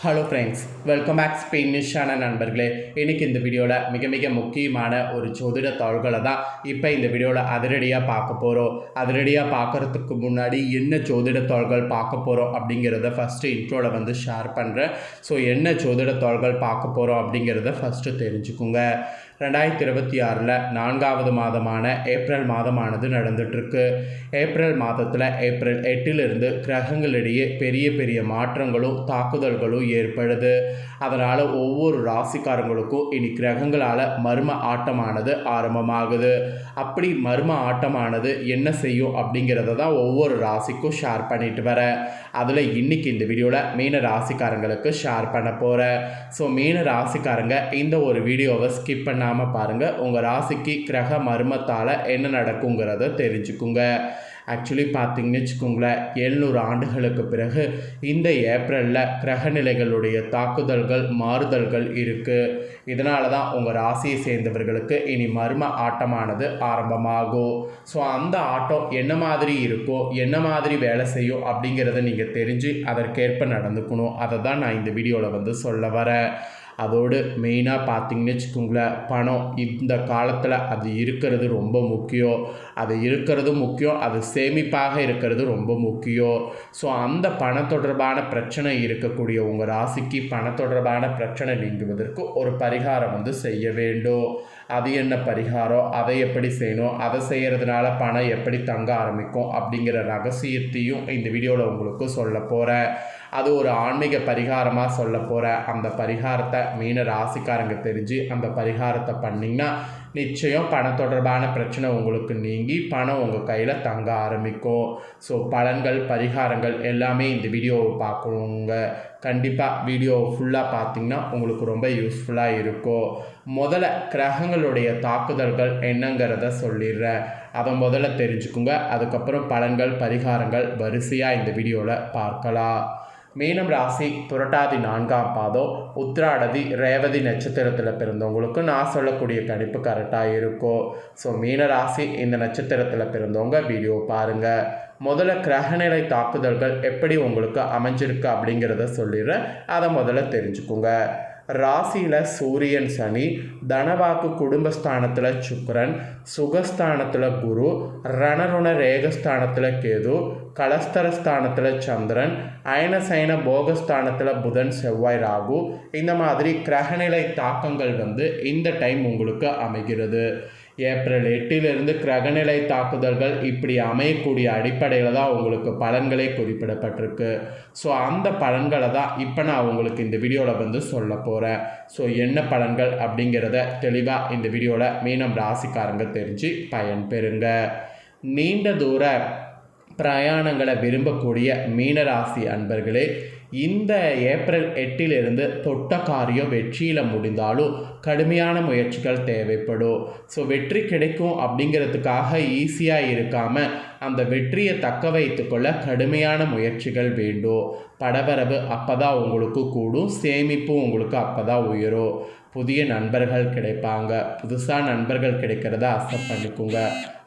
Hello friends, welcome back ஸ்பெயினிஷான நண்பர்களே. இன்றைக்கி இந்த வீடியோவில் மிக முக்கியமான ஒரு ஜோதிட தாள்களை தான் இப்போ இந்த வீடியோவில் அதிரடியாக பார்க்க போகிறோம். அதிரடியாக பார்க்குறதுக்கு முன்னாடி என்ன ஜோதிட தாள்கள் பார்க்க போகிறோம் அப்படிங்கிறத ஃபஸ்ட்டு இன்ட்ரோவில் ஷேர் பண்ணுறேன். ஸோ என்ன ஜோதிட தாள்கள் பார்க்க போகிறோம் அப்படிங்கிறத ஃபஸ்ட்டு தெரிஞ்சுக்குங்க. 2026 4வது மாதமான ஏப்ரல் மாதமானது நடந்துகிட்ருக்கு. ஏப்ரல் மாதத்தில் ஏப்ரல் 8 கிரகங்களிடையே பெரிய மாற்றங்களும் தாக்குதல்களும் ஏற்படுது. அதனால் ஒவ்வொரு ராசிக்காரங்களுக்கும் இனி கிரகங்களால் மர்ம ஆட்டமானது ஆரம்பமாகுது. அப்படி மர்ம ஆட்டமானது என்ன செய்யும் அப்படிங்கிறத தான் ஒவ்வொரு ராசிக்கும் ஷேர் பண்ணிட்டு வரேன். அதில் இன்றைக்கி இந்த வீடியோவில் மீன ராசிக்காரங்களுக்கு ஷேர் பண்ண போகிறேன். ஸோ மீன ராசிக்காரங்க இந்த ஒரு வீடியோவை ஸ்கிப் பண்ணாமல் பாருங்கள். உங்கள் ராசிக்கு கிரக மர்மத்தால் என்ன நடக்குங்கிறத தெரிஞ்சுக்குங்க. ஆக்சுவலி பார்த்திங்கன்னு வச்சுக்கோங்களேன், 700 ஆண்டுகளுக்கு பிறகு இந்த ஏப்ரலில் கிரகநிலைகளுடைய தாக்குதல்கள் மாறுதல்கள் இருக்குது. இதனால தான் உங்கள் ராசியை சேர்ந்தவர்களுக்கு இனி மர்ம ஆட்டமானது ஆரம்பமாகும். ஸோ அந்த ஆட்டம் என்ன மாதிரி இருக்கோ, என்ன மாதிரி வேலை செய்யும் அப்படிங்கிறத நீங்கள் தெரிஞ்சு அதற்கேற்ப நடந்துக்கணும். அதை தான் நான் இந்த வீடியோவில் சொல்ல வரேன். அதோடு மெயினாக பார்த்திங்கன்னு வச்சுக்கோங்களேன், பணம் இந்த காலத்தில் அது இருக்கிறது ரொம்ப முக்கியம். அது இருக்கிறது முக்கியம், அது சேமிப்பாக இருக்கிறது ரொம்ப முக்கியம். ஸோ அந்த பண தொடர்பான பிரச்சனை இருக்கக்கூடிய உங்கள் ராசிக்கு பண தொடர்பான பிரச்சனை நீங்குவதற்கு ஒரு பரிகாரம் செய்ய வேண்டும். அது என்ன பரிகாரம், அதை எப்படி செய்யணும், அதை செய்கிறதுனால பணம் எப்படி தங்க ஆரம்பிக்கும் அப்படிங்கிற ரகசியத்தையும் இந்த வீடியோவில் உங்களுக்கு சொல்ல போகிறேன். அது ஒரு ஆன்மீக பரிகாரமாக சொல்ல போகிறேன். அந்த பரிகாரத்தை மீன ராசிக்காரங்க தெரிஞ்சு அந்த பரிகாரத்தை பண்ணிங்கன்னா நிச்சயம் பண தொடர்பான பிரச்சனை உங்களுக்கு நீங்கி பணம் உங்கள் கையில் தங்க ஆரம்பிக்கும். ஸோ பலன்கள் பரிகாரங்கள் எல்லாமே இந்த வீடியோவை பார்க்கணுங்க. கண்டிப்பாக வீடியோவை ஃபுல்லாக பார்த்திங்கன்னா உங்களுக்கு ரொம்ப யூஸ்ஃபுல்லாக இருக்கும். முதல்ல கிரகங்களுடைய தாக்குதல்கள் என்னங்கிறத சொல்லிடுறேன். அதை முதல்ல தெரிஞ்சுக்குங்க. அதுக்கப்புறம் பலன்கள் பரிகாரங்கள் வரிசையாக இந்த வீடியோவில் பார்க்கலாம். மீனம் ராசி புரட்டாதி 4ஆம் பாதம் உத்திராடதி ரேவதி நட்சத்திரத்தில் பிறந்தவங்களுக்கு நான் சொல்லக்கூடிய கணிப்பு கரெக்டாக இருக்கும். ஸோ மீன ராசி இந்த நட்சத்திரத்தில் பிறந்தவங்க வீடியோ பாருங்கள். முதல்ல கிரகநிலை தாக்குதல்கள் எப்படி உங்களுக்கு அமைஞ்சிருக்கு அப்படிங்கிறத சொல்லிடுறேன். அதை முதல்ல தெரிஞ்சுக்குங்க. ராசியில் சூரியன் சனி, தனவாக்கு குடும்பஸ்தானத்தில் சுக்கிரன், சுகஸ்தானத்தில் குரு, ரணருண ரேகஸ்தானத்தில் கேது, கலஸ்தரஸ்தானத்தில் சந்திரன், அயனசைன போகஸ்தானத்தில் புதன் செவ்வாய் ராகு, இந்த மாதிரி கிரகநிலை தாக்கங்கள் இந்த டைம் உங்களுக்கு அமைகிறது. ஏப்ரல் 8 கிரகநிலை தாக்குதல்கள் இப்படி அமையக்கூடிய அடிப்படையில் தான் உங்களுக்கு பலன்களே குறிப்பிடப்பட்டிருக்கு. ஸோ அந்த பலன்களை தான் இப்போ நான் உங்களுக்கு இந்த வீடியோவில் சொல்ல போகிறேன். ஸோ என்ன பலன்கள் அப்படிங்கிறத தெளிவாக இந்த வீடியோவில் மீனம் ராசிக்காரங்க தெரிஞ்சு பயன்பெறுங்க. நீண்ட தூர பிரயாணங்களை விரும்பக்கூடிய மீனராசி அன்பர்களே, இந்த ஏப்ரல் 8 தொட்ட காரியம் வெற்றியில் முடிந்தாலும் கடுமையான முயற்சிகள் தேவைப்படும். ஸோ வெற்றி கிடைக்கும் அப்படிங்கிறதுக்காக ஈஸியாக இருக்காமல் அந்த வெற்றியை தக்க வைத்துக்கொள்ள கடுமையான முயற்சிகள் வேண்டும். படவரவு அப்போ தான் உங்களுக்கு கூடும், சேமிப்பும் உங்களுக்கு அப்போ தான் உயரும். புதிய நண்பர்கள் கிடைப்பாங்க. புதுசாக நண்பர்கள் கிடைக்கிறத அக்செப்ட் பண்ணிக்கோங்க.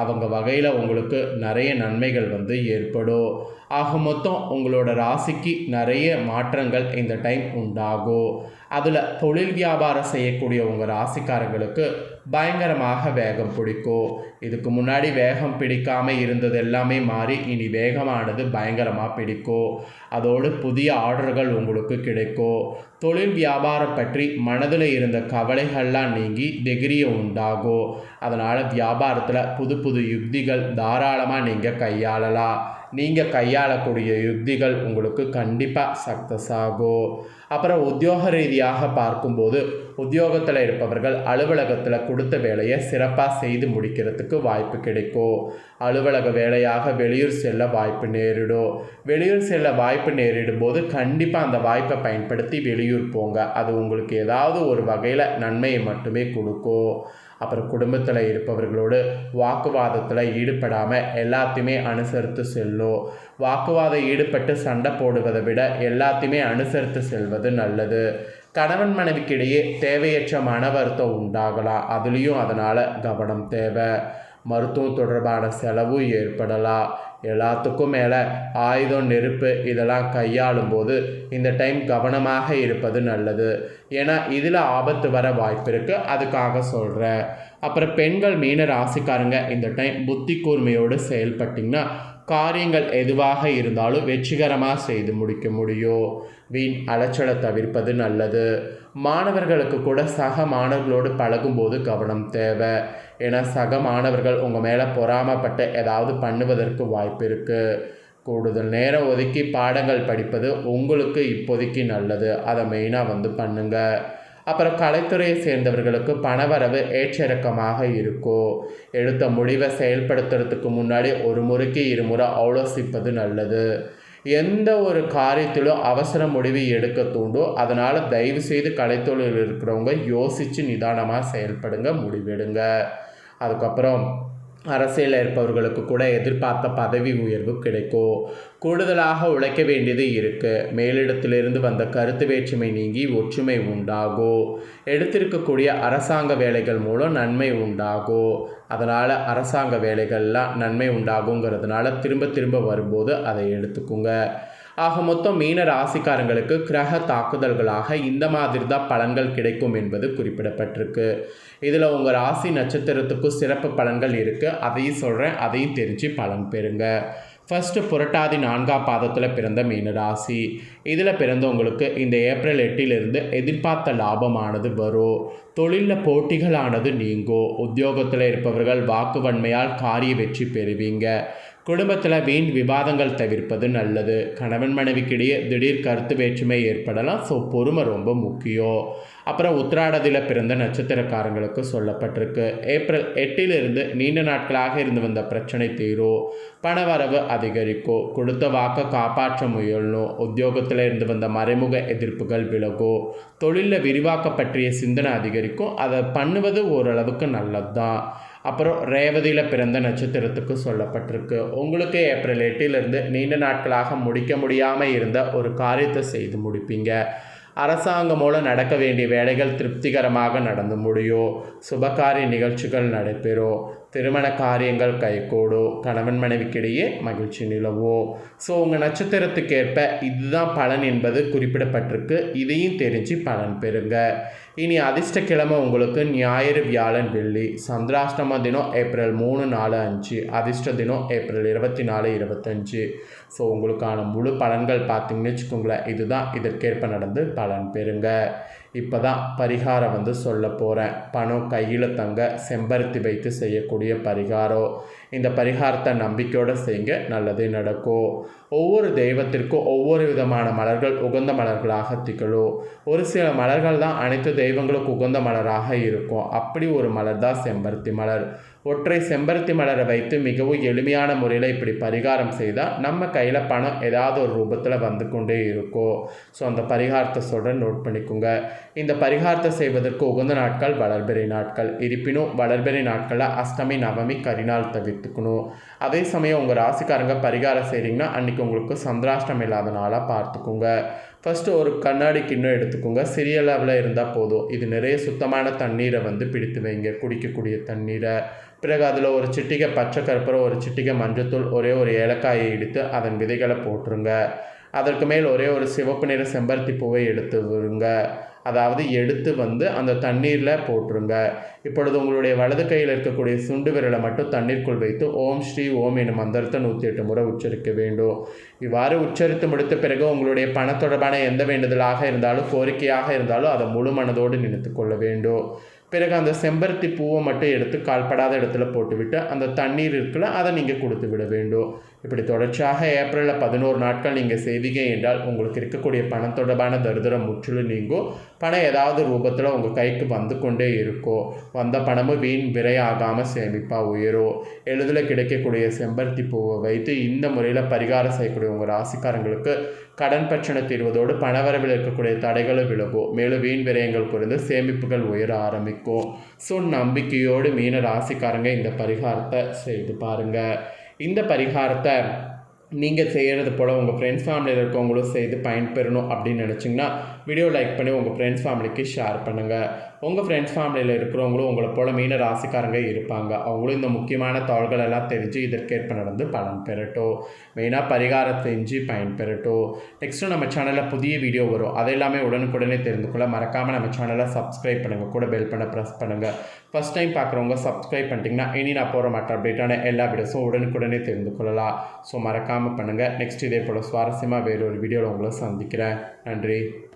அவங்க வகையில் உங்களுக்கு நிறைய நன்மைகள் ஏற்படும். ஆக மொத்தம் உங்களோட ராசிக்கு நிறைய மாற்றங்கள் இந்த டைம் உண்டாகும். அதில் தொழில் வியாபாரம் செய்யக்கூடிய உங்கள் ராசிக்காரங்களுக்கு பயங்கரமாக வேகம் பிடிக்கும். இதுக்கு முன்னாடி வேகம் பிடிக்காமல் இருந்தது எல்லாமே மாறி இனி வேகமானது பயங்கரமாக பிடிக்கும். அதோடு புதிய ஆர்டர்கள் உங்களுக்கு கிடைக்கும். தொழில் வியாபாரம் பற்றி மனதில் இருந்த கவலைகள்லாம் நீங்கி தைரியம் உண்டாகும். அதனால் வியாபாரத்தில் புது யுக்திகள் தாராளமாக நீங்கள் கையாளலாம். நீங்கள் கையாளக்கூடிய யுக்திகள் உங்களுக்கு கண்டிப்பாக சக்ஸஸ் ஆகும். அப்புறம் உத்தியோக ரீதியாக பார்க்கும்போது உத்தியோகத்தில் இருப்பவர்கள் அலுவலகத்தில் கொடுத்த வேலையை சிறப்பாக செய்து முடிக்கிறதுக்கு வாய்ப்பு கிடைக்கும். அலுவலக வேலையாக வெளியூர் செல்ல வாய்ப்பு நேரிடும். வெளியூர் செல்ல வாய்ப்பு நேரிடும் போது கண்டிப்பாக அந்த வாய்ப்பை பயன்படுத்தி வெளியூர் போங்க. அது உங்களுக்கு ஏதாவது ஒரு வகையில் நன்மையை மட்டுமே கொடுக்கும். அப்புறம் குடும்பத்தில் இருப்பவர்களோடு வாக்குவாதத்தில் ஈடுபடாமல் எல்லாத்தையுமே அனுசரித்து செல்லும். வாக்குவாதம் ஈடுபட்டு சண்டை போடுவதை விட எல்லாத்தையுமே அனுசரித்து செல்வது நல்லது. கணவன் மனைவிக்கிடையே தேவையற்ற மன வருத்தம் உண்டாகலாம். அதுலேயும் அதனால் கவனம் தேவை. மருத்துவம் தொடர்பான செலவு ஏற்படலாம். எல்லாத்துக்கும் மேலே ஆயுதம், நெருப்பு இதெல்லாம் கையாளும் போது இந்த டைம் கவனமாக இருப்பது நல்லது. ஏன்னா இதில் ஆபத்து வர வாய்ப்பு இருக்குது, அதுக்காக சொல்கிறேன். அப்புறம் பெண்கள் மீன ராசிக்காரங்க இந்த டைம் புத்தி கூர்மையோடு செயல்பட்டிங்கன்னா காரியங்கள் எதுவாக இருந்தாலும் வெற்றிகரமாக செய்து முடிக்க முடியும். வீண் அலைச்சலை தவிர்ப்பது நல்லது. மாணவர்களுக்கு கூட சக மாணவர்களோடு பழகும்போது கவனம் தேவை. ஏன்னா சக மாணவர்கள் உங்கள் மேலே பொறாமப்பட்டு ஏதாவது பண்ணுவதற்கு வாய்ப்பு இருக்குது. கூடுதல் நேரம் ஒதுக்கி பாடங்கள் படிப்பது உங்களுக்கு இப்போதைக்கு நல்லது. அதை மெயினாக பண்ணுங்கள். அப்புறம் கலைத்துறையை சேர்ந்தவர்களுக்கு பணவரவு ஏற்றிறக்கமாக இருக்கும். எடுத்த முடிவை செயல்படுத்துறதுக்கு முன்னாடி ஒரு முறைக்கு இருமுறை ஆலோசிப்பது நல்லது. எந்த ஒரு காரியத்திலும் அவசர முடிவு எடுக்க தூண்டும். அதனால் தயவுசெய்து கலைத்தொழில் இருக்கிறவங்க யோசித்து நிதானமாக செயல்படுங்க, முடிவெடுங்க. அதுக்கப்புறம் அரசியலில் இருப்பவர்களுக்கு கூட எதிர்பார்த்த பதவி உயர்வு கிடைக்கும். கூடுதலாக உழைக்க வேண்டியது இருக்குது. மேலிடத்திலிருந்து வந்த கருத்து வேற்றுமை நீங்கி ஒற்றுமை உண்டாகும். எடுத்திருக்கக்கூடிய அரசாங்க வேலைகள் மூலம் நன்மை உண்டாகும். அதனால் அரசாங்க வேலைகள்லாம் நன்மை உண்டாகுங்கிறதுனால திரும்ப திரும்ப வரும்போது அதை எடுத்துக்குங்க. ஆக மொத்தம் மீன ராசிக்காரங்களுக்கு கிரக தாக்குதல்களாக இந்த மாதிரி தான் பலன்கள் கிடைக்கும் என்பது குறிப்பிடப்பட்டிருக்கு. இதில் உங்கள் ராசி நட்சத்திரத்துக்கும் சிறப்பு பலன்கள் இருக்குது, அதையும் சொல்கிறேன், அதையும் தெரிஞ்சு பலன் பெறுங்க. ஃபஸ்ட்டு புரட்டாதி 4ஆம் பாதத்தில் பிறந்த மீன ராசி. இதில் பிறந்தவங்களுக்கு இந்த ஏப்ரல் 8 எதிர்பார்த்த லாபமானது வரும். தொழிலில் போட்டிகளானது நீங்கும். உத்தியோகத்தில் இருப்பவர்கள் வாக்குவன்மையால் காரிய வெற்றி பெறுவீங்க. குடும்பத்தில் வீண் விவாதங்கள் தவிர்ப்பது நல்லது. கணவன் மனைவிக்கிடையே திடீர் கருத்து வேற்றுமை ஏற்படலாம். ஸோ பொறுமை ரொம்ப முக்கியம். அப்புறம் உத்திராடத்தில் பிறந்த நட்சத்திரக்காரங்களுக்கு சொல்லப்பட்டிருக்கு. ஏப்ரல் 8 நீண்ட நாட்களாக இருந்து வந்த பிரச்சனை தீரும். பணவரவு அதிகரிக்கும். கொடுத்த வாக்கை காப்பாற்ற முயலணும். உத்தியோகத்தில் இருந்து வந்த மறைமுக எதிர்ப்புகள் விலகும். தொழிலில் விரிவாக்க பற்றிய சிந்தனை அதிகரிக்கும். அதை பண்ணுவது ஓரளவுக்கு நல்லது தான். அப்புறம் ரேவதியில் பிறந்த நட்சத்திரத்துக்கு சொல்லப்பட்டிருக்கு. உங்களுக்கு ஏப்ரல் 8 நீண்ட நாட்களாக முடிக்க முடியாமல் இருந்த ஒரு காரியத்தை செய்து முடிப்பீங்க. அரசாங்கம் மூலம் நடக்க வேண்டிய வேலைகள் திருப்திகரமாக நடந்து முடியும். சுபகாரிய நிகழ்ச்சிகள் நடைபெறும். திருமண காரியங்கள் கைகூடும். கணவன் மனைவிக்கிடையே மகிழ்ச்சி நிலவும். ஸோ உங்கள் நட்சத்திரத்துக்கேற்ப இதுதான் பலன் என்பது குறிப்பிடப்பட்டிருக்கு. இதையும் தெரிஞ்சு பலன் பெறுங்க. இனி அதிர்ஷ்ட கிழமை உங்களுக்கு ஞாயிறு, வியாழன், வெள்ளி. சந்திராஷ்டம தினம் ஏப்ரல் 3, 4, 5. அதிர்ஷ்ட தினம் ஏப்ரல் 24, 25. ஸோ உங்களுக்கான முழு பலன்கள் பார்த்தீங்கன்னு வச்சுக்கோங்களேன். இதுதான், இதற்கேற்ப நடந்து பலன் பெறுங்க. இப்போ தான் பரிகாரம் சொல்ல போகிறேன். பணம் கையில் தங்க செம்பருத்தி வைத்து செய்யக்கூடிய பரிகாரம். இந்த பரிகாரத்தை நம்பிக்கையோடு செய்யுங்க, நல்லதே நடக்கும். ஒவ்வொரு தெய்வத்திற்கும் ஒவ்வொரு விதமான மலர்கள் உகந்த மலர்களாக திகழும். ஒரு சில மலர்கள் தான் அனைத்து தெய்வங்களுக்கு உகந்த மலராக இருக்கும். அப்படி ஒரு மலர் தான் செம்பருத்தி மலர். ஒற்றை செம்பருத்தி மலரை வைத்து மிகவும் எளிமையான முறையில் இப்படி பரிகாரம் செய்தால் நம்ம கையில் பணம் ஏதாவது ஒரு ரூபத்தில் வந்து கொண்டே இருக்கும். ஸோ அந்த பரிகாரத்தை சொல்கிறேன், நோட் பண்ணிக்கோங்க. இந்த பரிகாரத்தை செய்வதற்கு உகந்த நாட்கள் வளர்பிறை நாட்கள். இருப்பினும் வளர்பிறை நாட்களில் அஷ்டமி, நவமி, கரிநாள் தவிர்த்துக்கணும். அதே சமயம் உங்கள் ராசிக்காரங்க பரிகாரம் செய்கிறீங்கன்னா அன்றைக்கி உங்களுக்கு சந்திராஷ்டம் இல்லாத நாளாக பார்த்துக்கோங்க. ஃபஸ்ட்டு ஒரு கண்ணாடி கிண்ணம் எடுத்துக்கோங்க. சிறிய அளவில் இருந்தால் போதும். இது நிறைய சுத்தமான தண்ணீரை பிடித்து வைங்க, குடிக்கக்கூடிய தண்ணீரை. பிறகு அதில் ஒரு சிட்டிகை பச்சை கற்பூரம், ஒரு சிட்டிகை மஞ்சத்தூள், ஒரே ஒரு ஏலக்காயை இடித்து அதன் விதைகளை போட்டுருங்க. அதற்கு மேல் ஒரே ஒரு சிவப்பு நிற செம்பருத்தி பூவை எடுத்து விடுங்க. அதாவது எடுத்து அந்த தண்ணீரில் போட்டுருங்க. இப்பொழுது உங்களுடைய வலது கையில் இருக்கக்கூடிய சுண்டு விரலை மட்டும் தண்ணீருக்குள் வைத்து ஓம் ஸ்ரீ ஓம் எனும் மந்திரத்தை 108 முறை உச்சரிக்க வேண்டும். இவ்வாறு உச்சரித்து முடித்த பிறகு உங்களுடைய பண தொடர்பான எந்த வேண்டுதலாக இருந்தாலும், கோரிக்கையாக இருந்தாலும் அதை முழு மனதோடு நினைத்து கொள்ள வேண்டும். பிறகு அந்த செம்பருத்தி பூவை மட்டும் எடுத்து கால்படாத இடத்துல போட்டுவிட்டு அந்த தண்ணீர் இருக்குல்ல, அதை நீங்கள் கொடுத்து விட வேண்டும். இப்படி தொடர்ச்சியாக ஏப்ரலில் 11 நாட்கள் நீங்கள் செய்வீங்க என்றால் உங்களுக்கு இருக்கக்கூடிய பணம் தொடர்பான தரித்திரம் முற்றிலும் நீங்கும். பணம் ஏதாவது ரூபத்தில் உங்கள் கைக்கு வந்து கொண்டே இருக்கும். வந்த பணமும் வீண் விரையாகாமல் சேமிப்பாக உயரும். எளிதில் கிடைக்கக்கூடிய செம்பருத்தி பூவை வைத்து இந்த முறையில் பரிகாரம் செய்யக்கூடிய உங்கள் ராசிக்காரங்களுக்கு கடன் பிரச்சனை தீர்வதோடு பணவரவில் இருக்கக்கூடிய தடைகளும் விலகும். மேலும் வீண் விரயங்கள் குறைந்து சேமிப்புகள் உயர ஆரம்பிக்கும். ஸோ நம்பிக்கையோடு மீன ராசிக்காரங்க இந்த பரிகாரத்தை செய்து பாருங்கள். இந்த பரிகாரத்தை நீங்கள் செய்கிறது போல் உங்கள் ஃப்ரெண்ட்ஸ் ஃபேமிலியில் இருக்கவங்களும் செய்து பயன்பெறணும் அப்படின்னு நினச்சிங்கன்னா வீடியோ லைக் பண்ணி உங்கள் ஃப்ரெண்ட்ஸ் ஃபேமிலிக்கு ஷேர் பண்ணுங்கள். உங்கள் ஃப்ரெண்ட்ஸ் ஃபேமிலியில் இருக்கிறவங்களும் உங்களை போல் மீன ராசிக்காரங்க இருப்பாங்க. அவங்களும் இந்த முக்கியமான தகவல்கள் எல்லாம் தெரிஞ்சு இதற்கேற்ப நடந்து பலன் பெறட்டும். மெயினாக பரிகாரம் செஞ்சு பயன்பெறட்டும். நெக்ஸ்ட்டு நம்ம சேனலில் புதிய வீடியோ வரும். அதை எல்லாமே உடனுக்குடனே தெரிந்து கொள்ள மறக்காமல் நம்ம சேனலை சப்ஸ்கிரைப் பண்ணுங்கள். கூட பெல் பண்ண ப்ரெஸ் பண்ணுங்கள். ஃபஸ்ட் டைம் பார்க்குறவங்க சப்ஸ்கிரைப் பண்ணிட்டீங்கன்னா இனி நான் போகிற மற்ற அப்டேட்டான எல்லா வீடியோஸும் உடனுக்குடனே தெரிந்து கொள்ளலாம். ஸோ மறக்காமல் பண்ணுங்கள். நெக்ஸ்ட் இதே போல் சுவாரஸ்யமாக வேறொரு வீடியோவில் உங்களை சந்திக்கிறேன். நன்றி.